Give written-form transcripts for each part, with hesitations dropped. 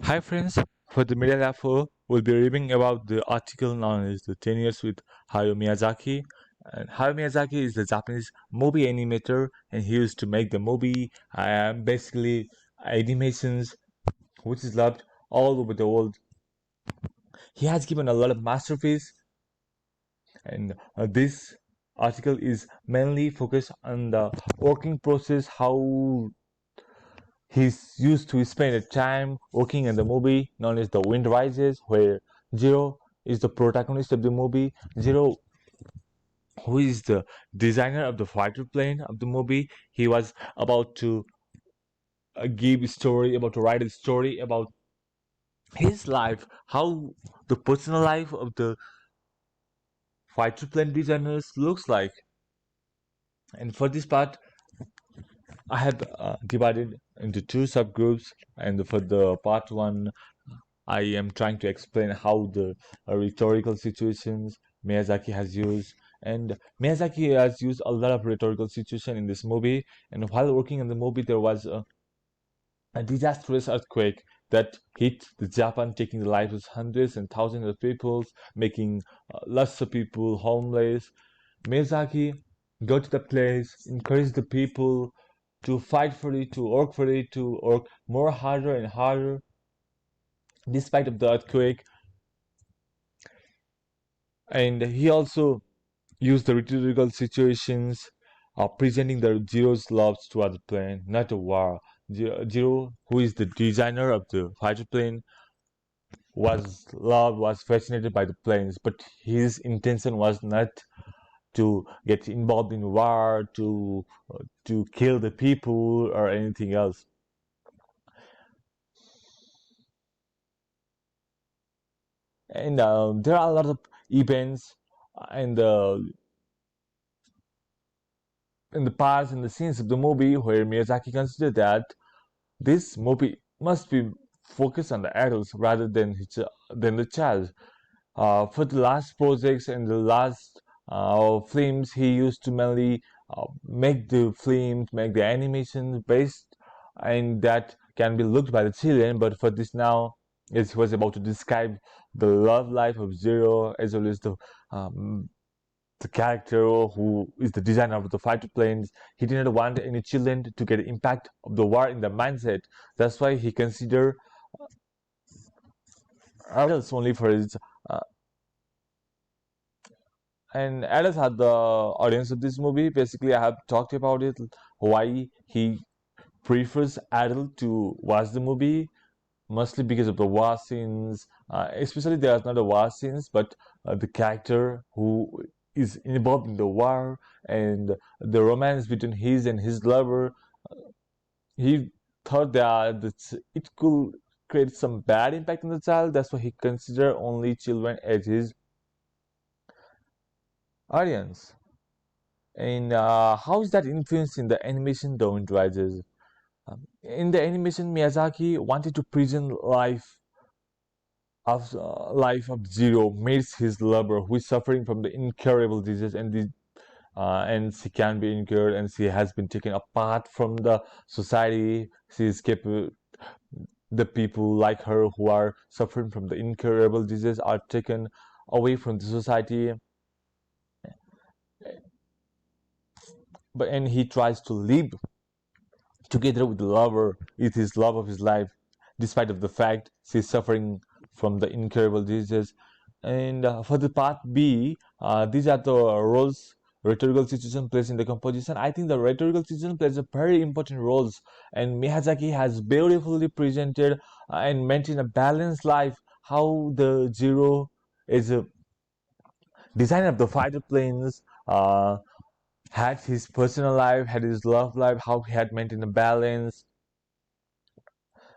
Hi friends, for the Media Lab 4, we'll be reading about the article known as the 10 years with Hayao Miyazaki. And Hayao Miyazaki is the Japanese movie animator, and he used to make the movie, basically animations, which is loved all over the world. He has given a lot of masterpieces, and this article is mainly focused on the working process, how he's used to spend a time working in the movie known as The Wind Rises, where Zero is the protagonist of the movie. Zero, who is the designer of the fighter plane of the movie, he was about to give a story, about to write a story about his life, how the personal life of the fighter plane designers looks like. And for this part, I have divided into two subgroups, and for the part one, I am trying to explain how the rhetorical situations Miyazaki has used. And Miyazaki has used a lot of rhetorical situation in this movie. And while working in the movie, there was a disastrous earthquake that hit the Japan, taking the lives of hundreds and thousands of people, making lots of people homeless. Miyazaki go to the place, encourage the people to fight for it, to work more harder and harder despite of the earthquake. And he also used the rhetorical situations, presenting the Zero's loves to other plane, not a war. Zero, who is the designer of the fighter plane, was fascinated by the planes, but his intention was not to get involved in war, to kill the people or anything else. And there are a lot of events in the parts and the scenes of the movie where Miyazaki considered that this movie must be focused on the adults rather than the child. For the last projects and the last films, he used to mainly make the films, make the animations based, and that can be looked by the children. But for this now, as he was about to describe the love life of Zero as well as um, the character who is the designer of the fighter planes, he didn't want any children to get impact of the war in the mindset. That's why he considered adults only for his uh, and adults are the audience of this movie. Basically, I have talked about it, why he prefers adult to watch the movie, mostly because of the war scenes. Especially there are not the war scenes, but the character who is involved in the war and the romance between his and his lover. He thought that it could create some bad impact on the child. That's why he considered only children as his audience. And how is that influenced in the animation Don't Rises? In the animation, Miyazaki wanted to present life of Zero meets his lover, who is suffering from the incurable disease, and she can be incurred, and she has been taken apart from the society. She is kept. The people like her who are suffering from the incurable disease are taken away from the society, but and he tries to live together with the lover, with his love of his life, despite of the fact she's suffering from the incurable disease. And for the part B, these are the roles rhetorical situation plays in the composition. I think the rhetorical situation plays a very important roles, and Miyazaki has beautifully presented and maintained a balanced life. How the Zero is a designer of the fighter planes. Had his personal life, had his love life, how he had maintained a balance,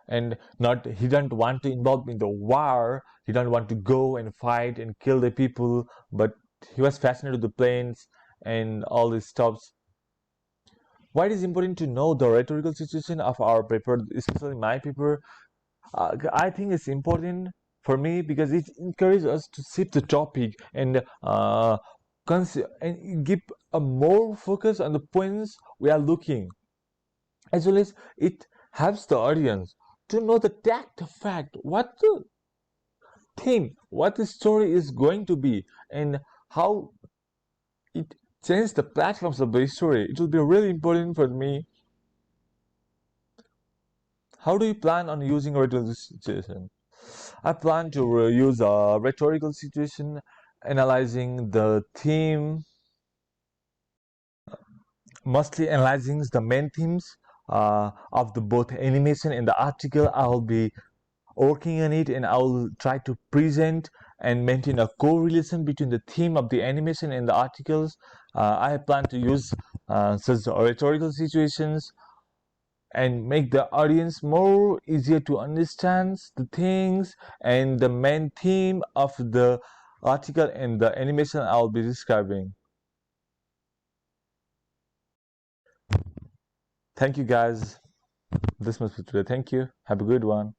and not he didn't want to involve in the war. He didn't want to go and fight and kill the people, but he was fascinated with the planes and all these stuffs. Why it is important to know the rhetorical situation of our paper, especially my paper? I think it's important for me because it encourages us to shift the topic and and give a more focus on the points we are looking, as well as it helps the audience to know the tact of fact, what the theme, what the story is going to be, and how it changes the platforms of the story. It will be really important for me. How do you plan on using a rhetorical situation? I plan to use a rhetorical situation, analyzing the theme, mostly analyzing the main themes of the both animation and the article. I will be working on it, and I will try to present and maintain a correlation between the theme of the animation and the articles. I plan to use such rhetorical situations and make the audience more easier to understand the things and the main theme of the article and the animation I'll be describing. Thank you guys. This much for today. Thank you. Have a good one.